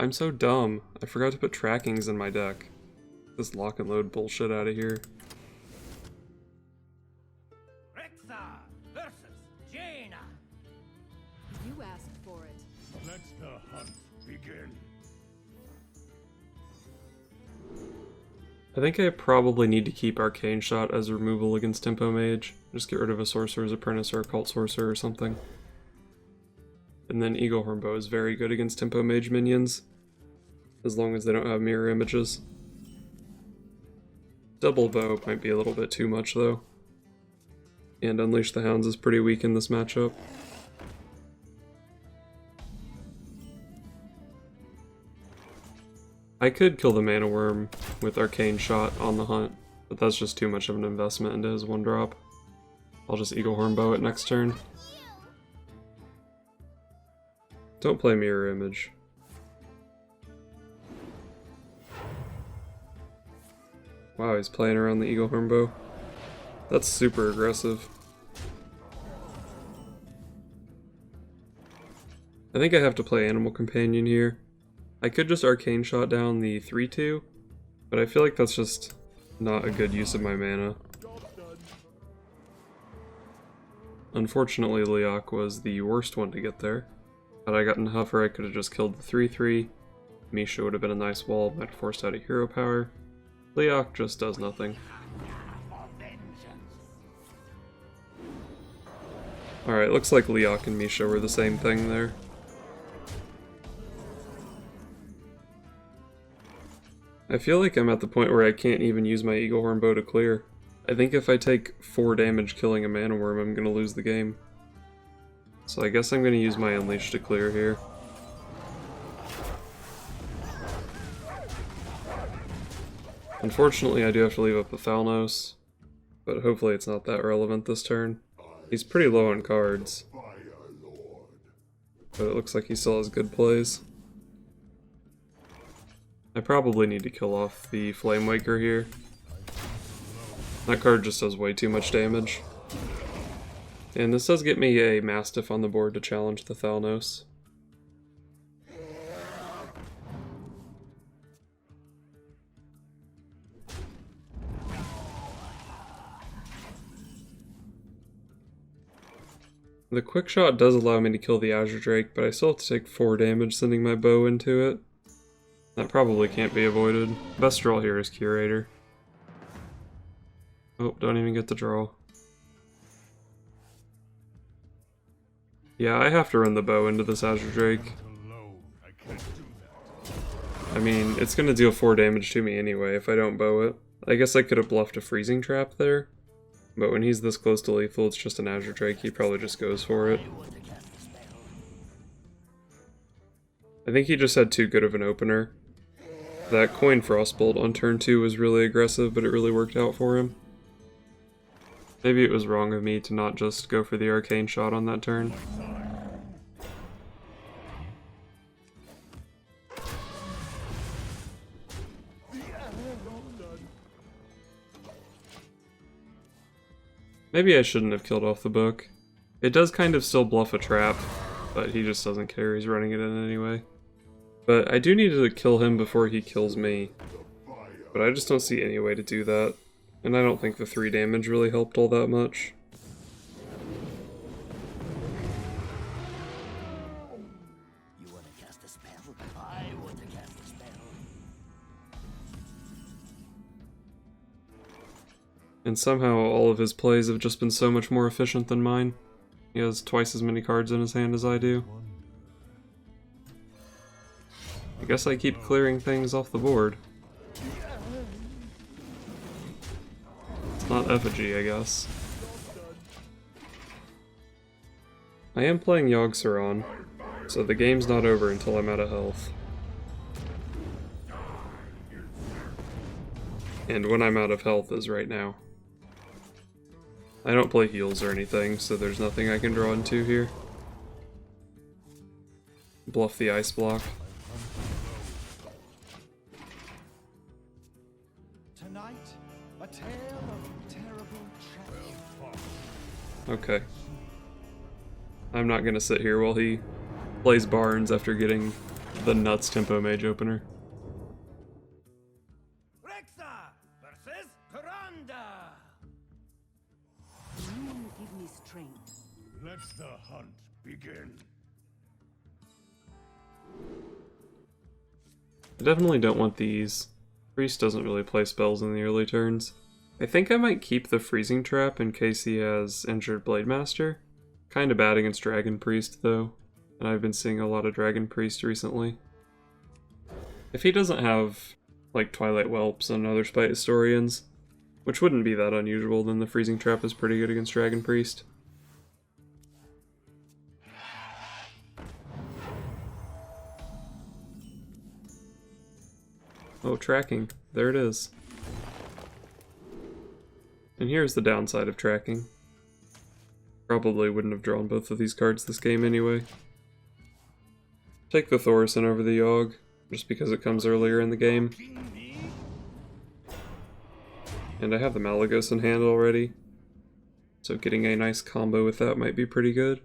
I'm so dumb. I forgot to put trackings in my deck. This lock and load bullshit out of here. You asked for it. Let the hunt begin. I think I probably need to keep Arcane Shot as removal against Tempo Mage. Just get rid of a Sorcerer's Apprentice or a Cult Sorcerer or something. And then Eagle Hornbow is very good against Tempo Mage minions, as long as they don't have mirror images. Double Bow might be a little bit too much though. And Unleash the Hounds is pretty weak in this matchup. I could kill the Mana Worm with Arcane Shot on the hunt, but that's just too much of an investment into his 1-drop. I'll just Eagle Hornbow it next turn. Don't play Mirror Image. Wow, he's playing around the Eagle Hornbow. That's super aggressive. I think I have to play Animal Companion here. I could just Arcane Shot down the 3-2, but I feel like that's just not a good use of my mana. Unfortunately, Malyogg was the worst one to get there. Had I gotten Huffer, I could have just killed the 3-3. Misha would have been a nice wall, might have forced out a hero power. Malyogg just does nothing. Alright, looks like Malyogg and Misha were the same thing there. I feel like I'm at the point where I can't even use my Eagle Hornbow to clear. I think if I take 4 damage killing a Mana Worm, I'm gonna lose the game. So I guess I'm gonna use my Unleash to clear here. Unfortunately, I do have to leave up the Thalnos, but hopefully it's not that relevant this turn. He's pretty low on cards, but it looks like he still has good plays. I probably need to kill off the Flamewaker here. That card just does way too much damage. And this does get me a Mastiff on the board to challenge the Thalnos. The quick shot does allow me to kill the Azure Drake, but I still have to take 4 damage sending my bow into it. That probably can't be avoided. Best draw here is Curator. Oh, don't even get the draw. Yeah, I have to run the bow into this Azure Drake. I mean, it's gonna deal 4 damage to me anyway if I don't bow it. I guess I could have bluffed a Freezing Trap there, but when he's this close to lethal, it's just an Azure Drake, he probably just goes for it. I think he just had too good of an opener. That Coin Frostbolt on turn 2 was really aggressive, but it really worked out for him. Maybe it was wrong of me to not just go for the Arcane Shot on that turn. Maybe I shouldn't have killed off the book. It does kind of still bluff a trap, but he just doesn't care, he's running it in anyway. But I do need to kill him before he kills me. But I just don't see any way to do that. And I don't think the 3 damage really helped all that much. You want to cast a spell? I want to cast a spell. And somehow all of his plays have just been so much more efficient than mine. He has twice as many cards in his hand as I do. I guess I keep clearing things off the board. It's not Effigy, I guess. I am playing Yogg-Saron, so the game's not over until I'm out of health. And when I'm out of health is right now. I don't play heals or anything, so there's nothing I can draw into here. Bluff the ice block. Tonight, a tale of terrible tragedy. Okay. I'm not gonna sit here while he plays Barnes after getting the nuts tempo mage opener. Rexa versus Kuranda. You give me strength. Let the hunt begin. I definitely don't want these. Priest doesn't really play spells in the early turns. I think I might keep the freezing trap in case he has injured Blade Master. Kinda bad against Dragon Priest though, and I've been seeing a lot of Dragon Priest recently. If he doesn't have, like, Twilight Whelps and other Spite Historians, which wouldn't be that unusual, then the freezing trap is pretty good against Dragon Priest. Oh, tracking. There it is. And here's the downside of tracking. Probably wouldn't have drawn both of these cards this game anyway. Take the Thaurissan over the Yogg, just because it comes earlier in the game. And I have the Malyogg in hand already, so getting a nice combo with that might be pretty good.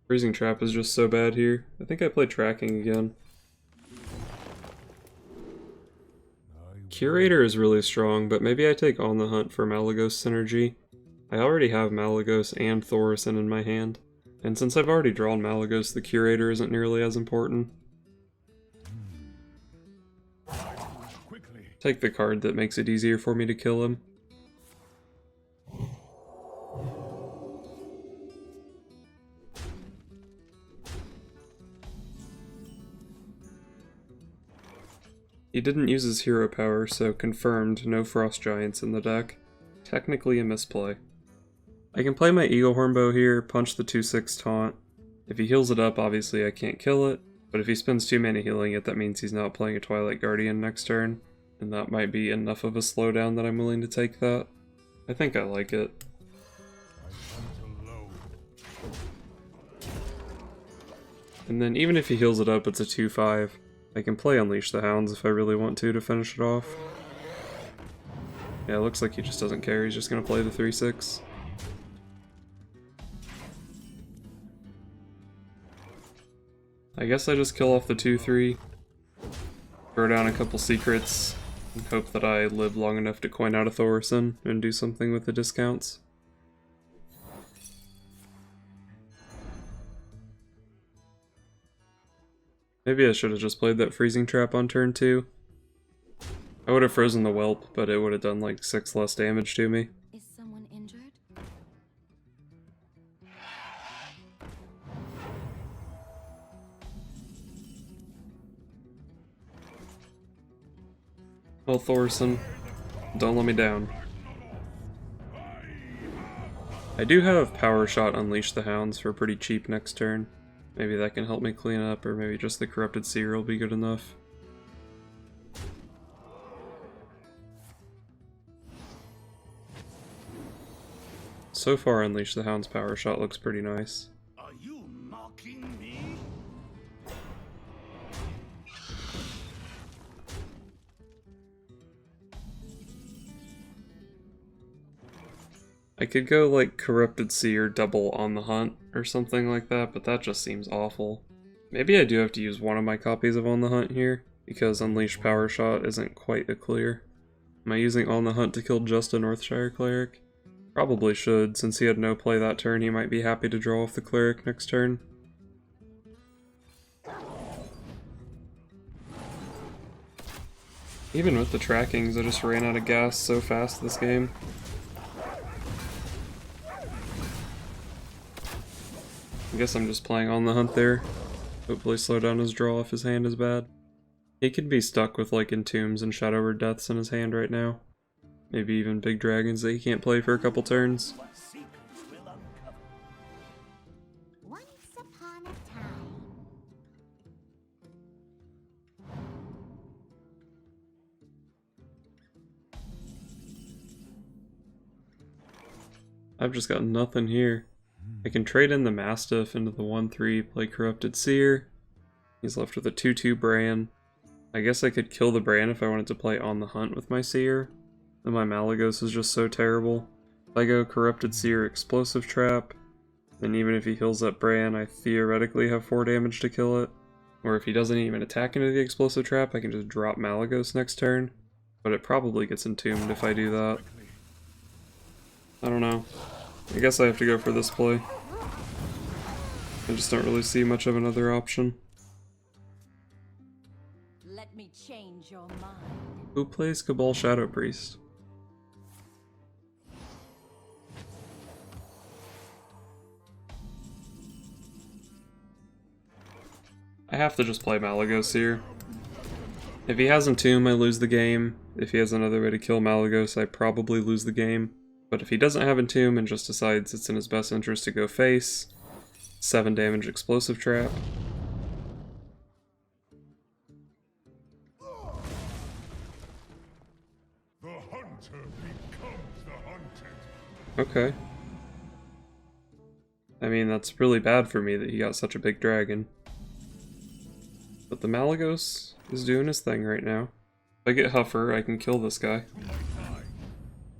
Freezing Trap is just so bad here. I think I play tracking again. Curator is really strong, but maybe I take On the Hunt for Malyogg synergy. I already have Malyogg and Thaurissan in my hand, and since I've already drawn Malyogg, the Curator isn't nearly as important. Take the card that makes it easier for me to kill him. He didn't use his hero power, so confirmed no Frost Giants in the deck. Technically a misplay. I can play my Eagle Hornbow here, punch the 2/6 taunt. If he heals it up, obviously I can't kill it, but if he spends 2 mana healing it, that means he's not playing a Twilight Guardian next turn, and that might be enough of a slowdown that I'm willing to take that. I think I like it. And then even if he heals it up, it's a 2/5. I can play Unleash the Hounds if I really want to finish it off. Yeah, it looks like he just doesn't care, he's just gonna play the 3/6. I guess I just kill off the 2/3, throw down a couple secrets, and hope that I live long enough to coin out a Thaurissan and do something with the discounts. Maybe I should have just played that freezing trap on turn 2. I would have frozen the Whelp, but it would have done like 6 less damage to me. Is someone injured? Well, Thaurissan, don't let me down. I do have Power Shot Unleash the Hounds for pretty cheap next turn. Maybe that can help me clean up, or maybe just the Corrupted Seer will be good enough. So far, Unleash the Hound's Power Shot looks pretty nice. Are you mocking me? I could go like Corrupted Seer double On the Hunt or something like that, but that just seems awful. Maybe I do have to use one of my copies of On the Hunt here, because Unleash Power Shot isn't quite a clear. Am I using On the Hunt to kill just a Northshire Cleric? Probably should, since he had no play that turn, he might be happy to draw off the Cleric next turn. Even with the trackings, I just ran out of gas so fast this game. I guess I'm just playing On the Hunt there. Hopefully slow down his draw if his hand is bad. He could be stuck with like Entombs and Shadowward Deaths in his hand right now. Maybe even Big Dragons that he can't play for a couple turns. What secrets will uncover? Once upon a time. I've just got nothing here. I can trade in the Mastiff into the 1/3, play Corrupted Seer. He's left with a 2/2 Bran. I guess I could kill the Bran if I wanted to play On the Hunt with my Seer. Then my Malyogg is just so terrible. If I go Corrupted Seer Explosive Trap, then even if he heals that Bran, I theoretically have 4 damage to kill it. Or if he doesn't even attack into the explosive trap, I can just drop Malygos next turn. But it probably gets entombed if I do that. I don't know. I guess I have to go for this play. I just don't really see much of another option. Let me change your mind. Who plays Cabal Shadow Priest? I have to just play Malygos here. If he has Entomb, I lose the game. If he has another way to kill Malygos, I probably lose the game. But if he doesn't have Entomb and just decides it's in his best interest to go face, 7 damage explosive trap. The hunter becomes the hunted. Okay. I mean, that's really bad for me that he got such a big dragon. But the Malygos is doing his thing right now. If I get Huffer, I can kill this guy.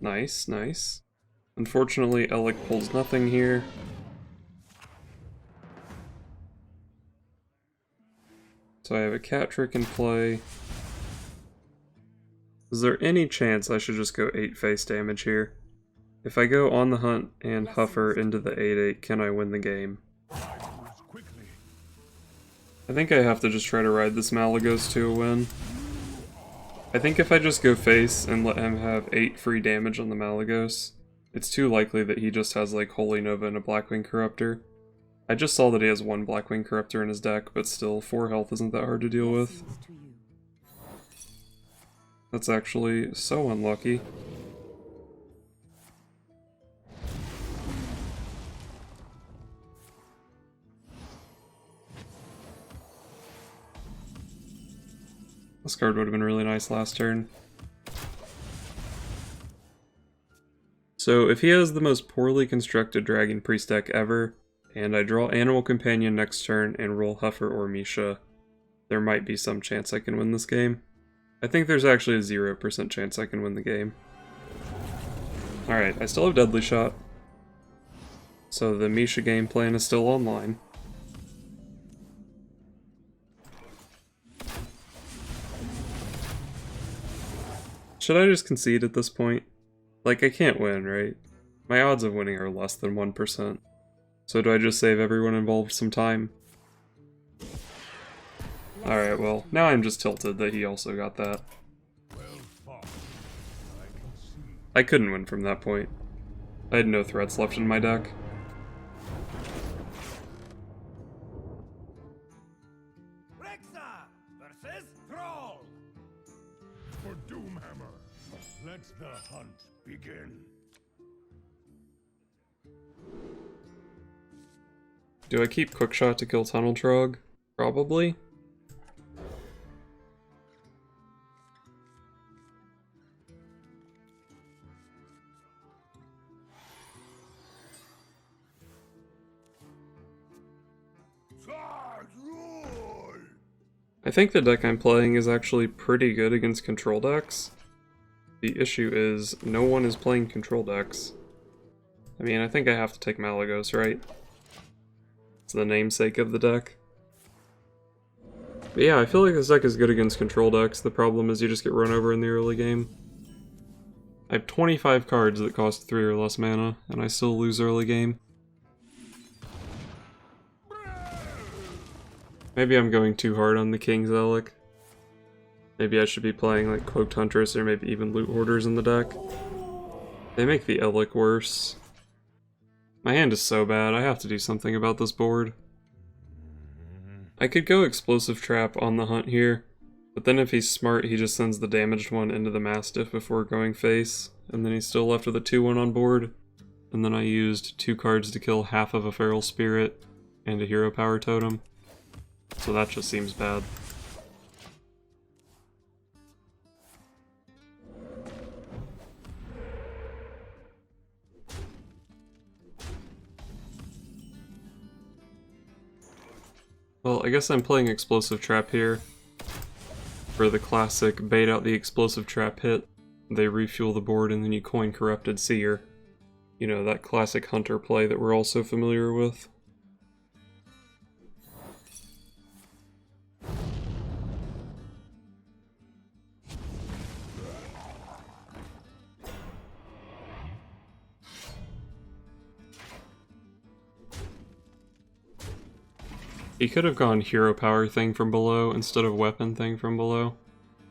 Nice, nice. Unfortunately, Alec pulls nothing here. So I have a cat trick in play. Is there any chance I should just go 8 face damage here? If I go on the hunt and Huffer into the 8/8, can I win the game? I think I have to just try to ride this Malygos to a win. I think if I just go face and let him have 8 free damage on the Malygos, it's too likely that he just has like Holy Nova and a Blackwing Corruptor. I just saw that he has 1 Blackwing Corruptor in his deck, but still, 4 health isn't that hard to deal with. That's actually so unlucky. This card would have been really nice last turn. So if he has the most poorly constructed Dragon Priest deck ever, and I draw Animal Companion next turn and roll Huffer or Misha, there might be some chance I can win this game. I think there's actually a 0% chance I can win the game. Alright, I still have Deadly Shot. So the Misha game plan is still online. Should I just concede at this point? Like, I can't win, right? My odds of winning are less than 1%. So do I just save everyone involved some time? Alright, well, now I'm just tilted that he also got that. I couldn't win from that point. I had no threats left in my deck. Versus Thrall. For Doomhammer, let the hunt begin. Do I keep Quickshot to kill Tunnel Trog? Probably. I think the deck I'm playing is actually pretty good against control decks. The issue is, no one is playing control decks. I mean, I think I have to take Malygos, right? It's the namesake of the deck. But yeah, I feel like this deck is good against control decks. The problem is you just get run over in the early game. I have 25 cards that cost 3 or less mana, and I still lose early game. Maybe I'm going too hard on the King's Relic. Maybe I should be playing like Cloaked Huntress or maybe even Loot Hoarders in the deck. They make the Elic worse. My hand is so bad, I have to do something about this board. I could go Explosive Trap on the hunt here, but then if he's smart he just sends the damaged one into the Mastiff before going face, and then he's still left with a 2/1 on board. And then I used 2 cards to kill half of a Feral Spirit and a Hero Power Totem. So that just seems bad. Well, I guess I'm playing Explosive Trap here. For the classic bait out the Explosive Trap hit, they refuel the board and then you coin Corrupted Seer. You know, that classic hunter play that we're all so familiar with. He could have gone hero power thing from below instead of weapon thing from below.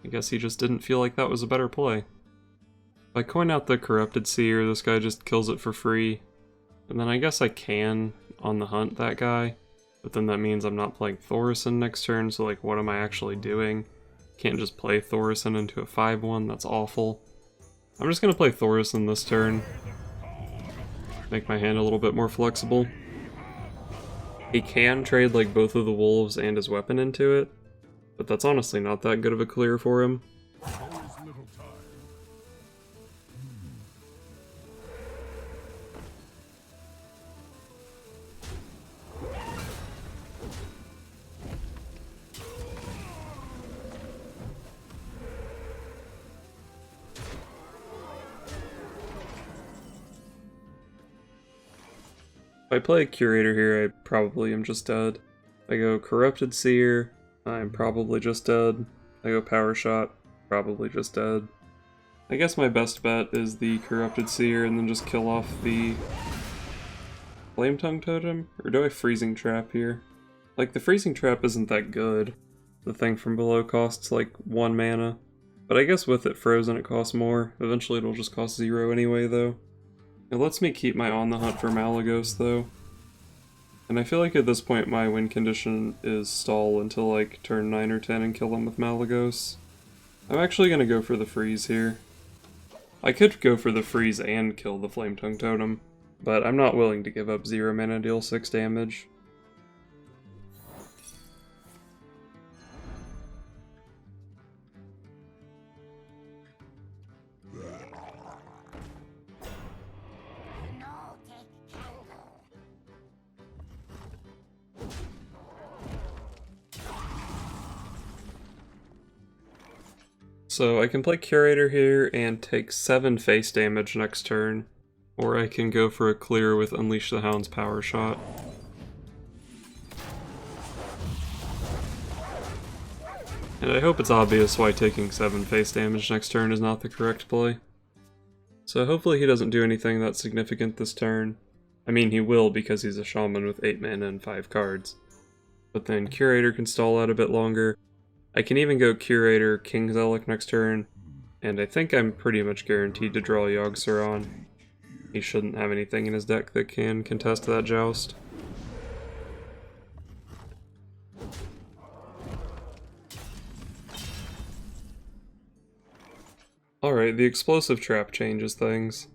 I guess he just didn't feel like that was a better play. If I coin out the Corrupted Seer, this guy just kills it for free. And then I guess I can on the hunt that guy, but then that means I'm not playing Thaurissan next turn, so like what am I actually doing? Can't just play Thaurissan into a 5-1, that's awful. I'm just gonna play Thaurissan this turn. Make my hand a little bit more flexible. He can trade like both of the wolves and his weapon into it, but that's honestly not that good of a clear for him. If I play a Curator here, I probably am just dead. If I go Corrupted Seer, I'm probably just dead. If I go Power Shot, probably just dead. I guess my best bet is the Corrupted Seer and then just kill off the Flame Tongue Totem? Or do I Freezing Trap here? Like, the Freezing Trap isn't that good. The thing from below costs like 1 mana. But I guess with it frozen it costs more. Eventually it'll just cost 0 anyway though. It lets me keep my on the hunt for Malyogg though. And I feel like at this point my win condition is stall until like turn 9 or 10 and kill him with Malyogg. I'm actually gonna go for the freeze here. I could go for the freeze and kill the Flame Tongue Totem, but I'm not willing to give up 0 mana deal 6 damage. So I can play Curator here and take 7 face damage next turn, or I can go for a clear with Unleash the Hound's Power Shot. And I hope it's obvious why taking 7 face damage next turn is not the correct play. So hopefully he doesn't do anything that's significant this turn. I mean, he will because he's a Shaman with 8 mana and 5 cards. But then Curator can stall out a bit longer. I can even go Curator King's Relic next turn, and I think I'm pretty much guaranteed to draw Yogg-Saron. He shouldn't have anything in his deck that can contest that joust. Alright, the Explosive Trap changes things.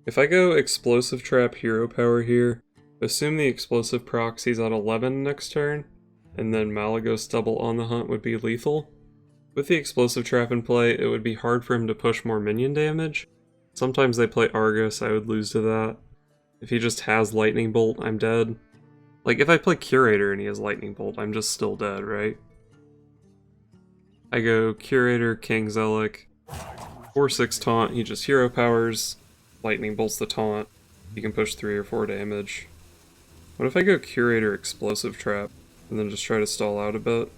If I go Explosive Trap Hero Power here, assume the Explosive procs he's at 11 next turn, and then Malyogg double on the hunt would be lethal. With the Explosive Trap in play, it would be hard for him to push more minion damage. Sometimes they play Argus, I would lose to that. If he just has Lightning Bolt, I'm dead. Like, if I play Curator and he has Lightning Bolt, I'm just still dead, right? I go Curator, King's Relic, 4/6 taunt, he just hero powers, Lightning Bolts the taunt, he can push 3 or 4 damage. What if I go Curator Explosive Trap? And then just try to stall out a bit.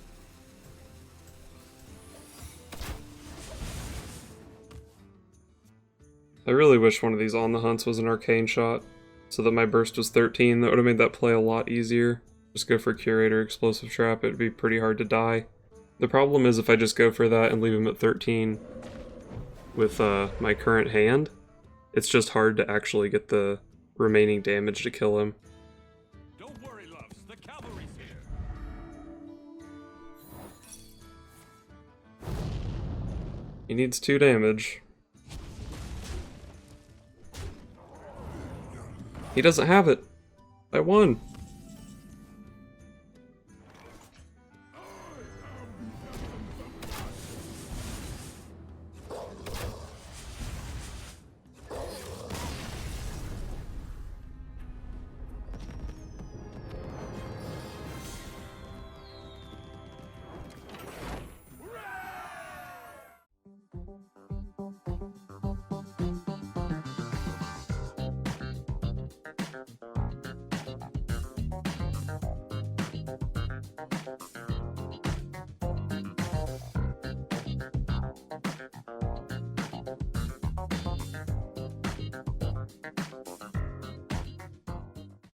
I really wish one of these on the hunts was an arcane shot, so that my burst was 13. That would have made that play a lot easier. Just go for Curator Explosive Trap, it would be pretty hard to die. The problem is if I just go for that and leave him at 13 with my current hand, it's just hard to actually get the remaining damage to kill him. He needs 2 damage. He doesn't have it. I won.